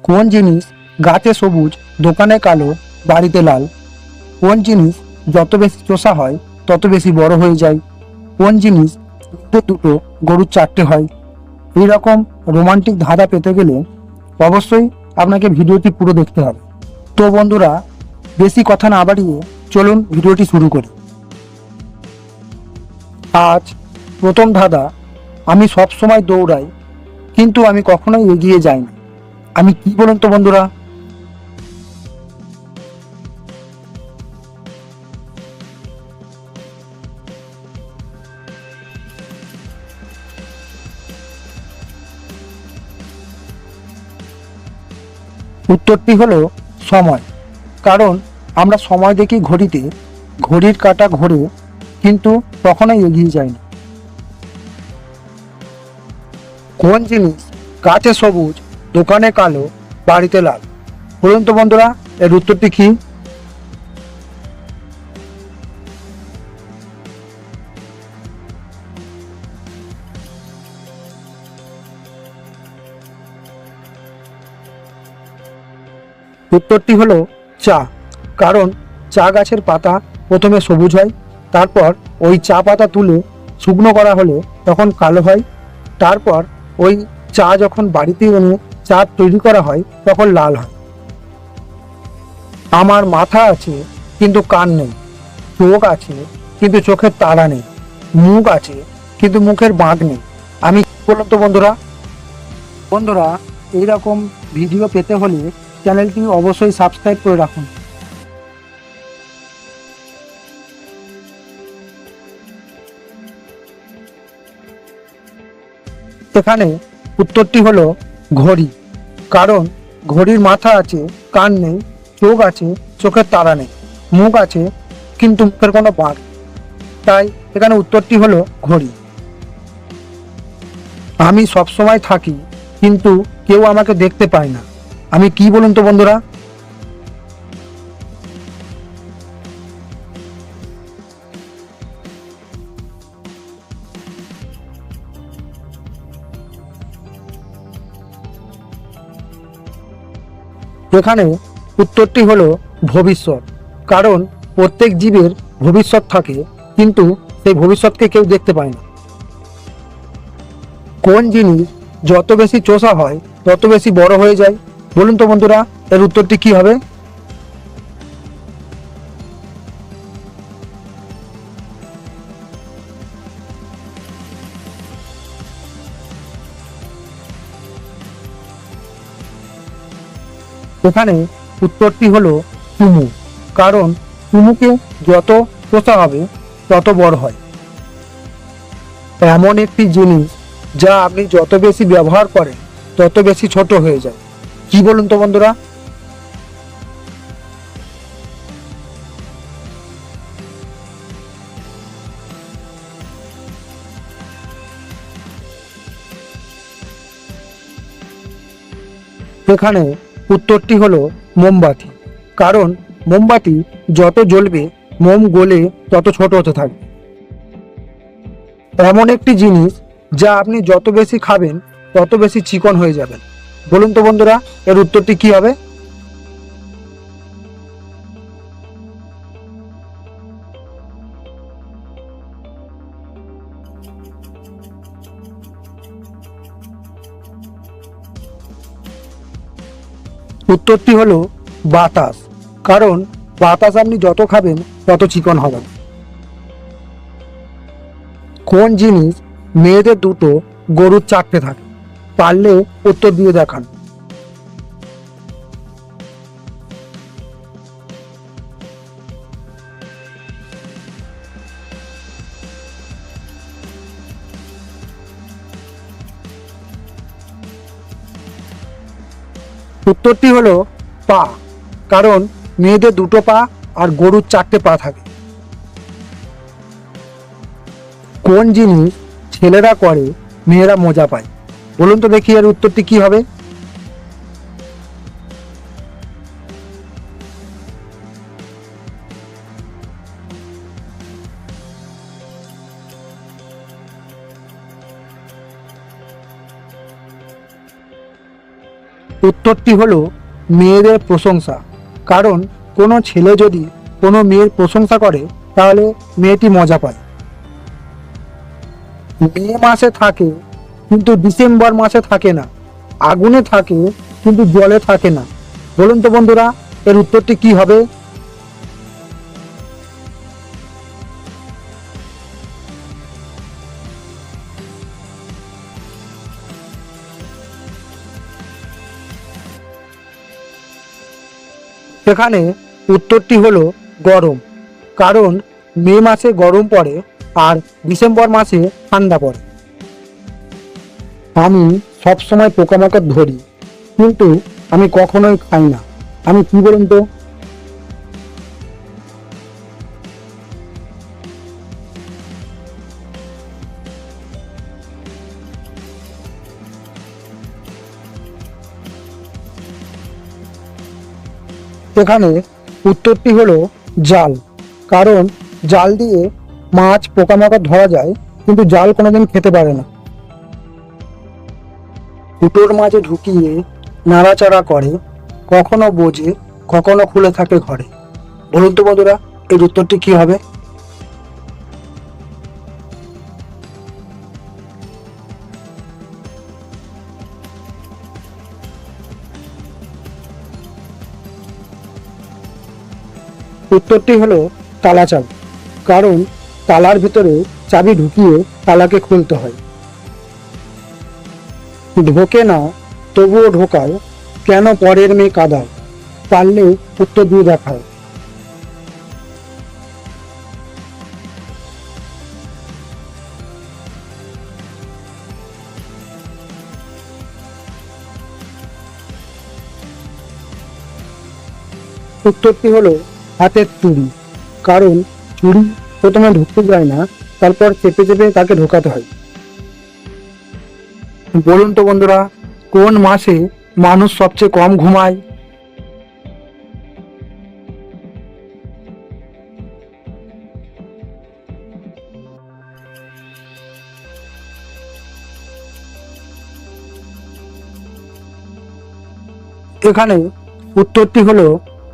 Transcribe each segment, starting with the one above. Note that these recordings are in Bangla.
কোন জিনিস গাছে সবুজ, দোকানে কালো, বাড়িতে লাল? কোন জিনিস যত বেশি চোষা হয় তত বেশি বড় হয়ে যায়? কোন জিনিস দুটো দুটো গরুর চারটে হয়? এইরকম রোমান্টিক ধাঁধা পেতে গেলে অবশ্যই আপনাকে ভিডিওটি পুরো দেখতে হবে। তো বন্ধুরা, বেশি কথা না বাড়িয়ে চলুন ভিডিওটি শুরু করি। আজ প্রথম ধাঁধা। আমি সব সময় দৌড়াই, কিন্তু আমি কখনোই এগিয়ে যাই না। আমি কি বলুন তো বন্ধুরা? উত্তরটি হলো সময়। কারণ আমরা সময় দেখি ঘড়িতে, ঘড়ির কাঁটা ঘোরে, কিন্তু কখনোই এগিয়ে যায় না। কোন জিনিস গাছে সবুজ, দোকানে কালো, বাড়িতে লাল? বলুন তো বন্ধুরা, এর উত্তরটি কি? উত্তরটি হলো চা। কারণ চা গাছের পাতা প্রথমে সবুজ হয়, তারপর ওই চা পাতা তুলে শুকনো করা হলে তখন কালো হয়, তারপর ওই চা যখন বাড়িতে এনে চা তৈরি করা হয় তখন লাল হয়। আমার মাথা আছে কিন্তু কান নেই, চোখ আছে কিন্তু চোখের তারা নেই, মুখ আছে কিন্তু মুখের বাঁক নেই। আমি কি বলুন তো বন্ধুরা? বন্ধুরা, এইরকম ভিডিও পেতে হলে চ্যানেলটি অবশ্যই সাবস্ক্রাইব করে রাখুন। এখানে উত্তরটি হলো ঘড়ি। কারণ ঘড়ির মাথা আছে, কান নেই, চোখ আছে, চোখের তারা নেই, মুখ আছে কিন্তু মুখের কোনো বাঁক নেই। তাই এখানে উত্তরটি হলো ঘড়ি। আমি সব সময় থাকি, কিন্তু কেউ আমাকে দেখতে পায় না। আমি কি বলুন তো বন্ধুরা? এখানে উত্তরটি হলো ভবিষ্যৎ। কারণ প্রত্যেক জীবের ভবিষ্যৎ থাকে, কিন্তু সেই ভবিষ্যৎকে কেউ দেখতে পায় না। কোন জিনিস যত বেশি চোষা হয় তত বেশি বড় হয়ে যায়? বলুন তো বন্ধুরা, এর উত্তরটি কি হবে? এখানে উত্তরটি হলো চুমু। কারণ চুমুকে যত চোষা হবে তত বড় হয়। এমন একটি জিনিস যা আপনি যত বেশি ব্যবহার করেন তত বেশি ছোট হয়ে যায়। কি বলুন তো বন্ধুরা? এখানে উত্তরটি হলো মোমবাতি। কারণ মোমবাতি যত জ্বলবে মোম গলে তত ছোট হতে থাকবে। এমন একটি জিনিস যা আপনি যত বেশি খাবেন তত বেশি চিকন হয়ে যাবেন। বলুন তো বন্ধুরা, এর উত্তরটি কি হবে? উত্তরটি হলো বাতাস। কারণ বাতাস আপনি যত খাবেন তত চিকন হবেন। কোন জিনিস মেয়েদের দুটো গরুর চারটে থাকে? পারলে উত্তর দিয়ে দেখান। উত্তরটি হলো পা। কারণ মেয়েদের দুটো পা আর গরুর চারটে পা থাকে। কোন জিনিস ছেলেরা করে মেয়েরা মজা পায়? বলুন তো দেখি, এর উত্তরটি কি হবে? উত্তরটি হলো মেয়েদের প্রশংসা। কারণ কোনো ছেলে যদি কোনো মেয়ের প্রশংসা করে তাহলে মেয়েটি মজা পায়। মে মাসে থাকে কিন্তু ডিসেম্বর মাসে থাকে না, আগুনে থাকে কিন্তু জলে থাকে না। বলুন তো বন্ধুরা, এর উত্তরটি কি হবে? এখানে উত্তরটি হলো গরম। কারণ মে মাসে গরম পড়ে আর ডিসেম্বর মাসে ঠান্ডা পড়ে। আমি সবসময় পোকামাকড় ধরি, কিন্তু আমি কখনোই খাই না। আমি কি বলুন তো? এখানে উত্তরটি হলো জাল। কারণ জাল দিয়ে মাছ পোকামাকড় ধরা যায়, কিন্তু জাল কোনোদিন খেতে পারে না। ফুটোর মাঝে ঢুকিয়ে নাড়াচাড়া করে, কখনো বোঝে কখনো খুলে থাকে ঘরে। বলুন তো বন্ধুরা, এর উত্তরটি কি হবে? উত্তরটি হলো তালা চাবি। কারণ তালার ভিতরে চাবি ঢুকিয়ে তালাকে খুলতে হয়। ঢোকে না তবুও ঢোকায়, কেন পরের মেয়ে কাদায়? পারলে উত্তর দিয়ে দেখায়। উত্তরটি হলো হাতের চুড়ি। কারণ চুড়ি প্রথমে ঢুকতে যায় না, তারপর চেপে চেপে তাকে ঢোকাতে হয়। বলুন তো বন্ধুরা, কোন মাসে মানুষ সবচেয়ে কম ঘুমায়? এখানে উত্তরটি হলো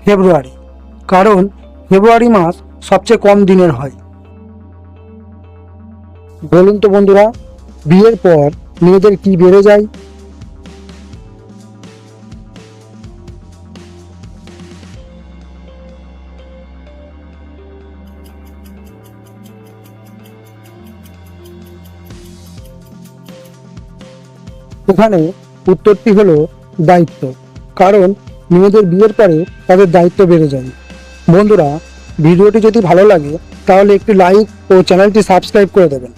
ফেব্রুয়ারি। কারণ ফেব্রুয়ারি মাস সবচেয়ে কম দিনের হয়। বলুন তো বন্ধুরা, বিয়ের পর মেয়েদের কি বেড়ে যায়? এখানে উত্তরটি হলো দায়িত্ব। কারণ মেয়েদের বিয়ের পরে তাদের দায়িত্ব বেড়ে যায়। বন্ধুরা, ভিডিওটি যদি ভালো লাগে তাহলে একটি লাইক ও চ্যানেলটি সাবস্ক্রাইব করে দেবেন।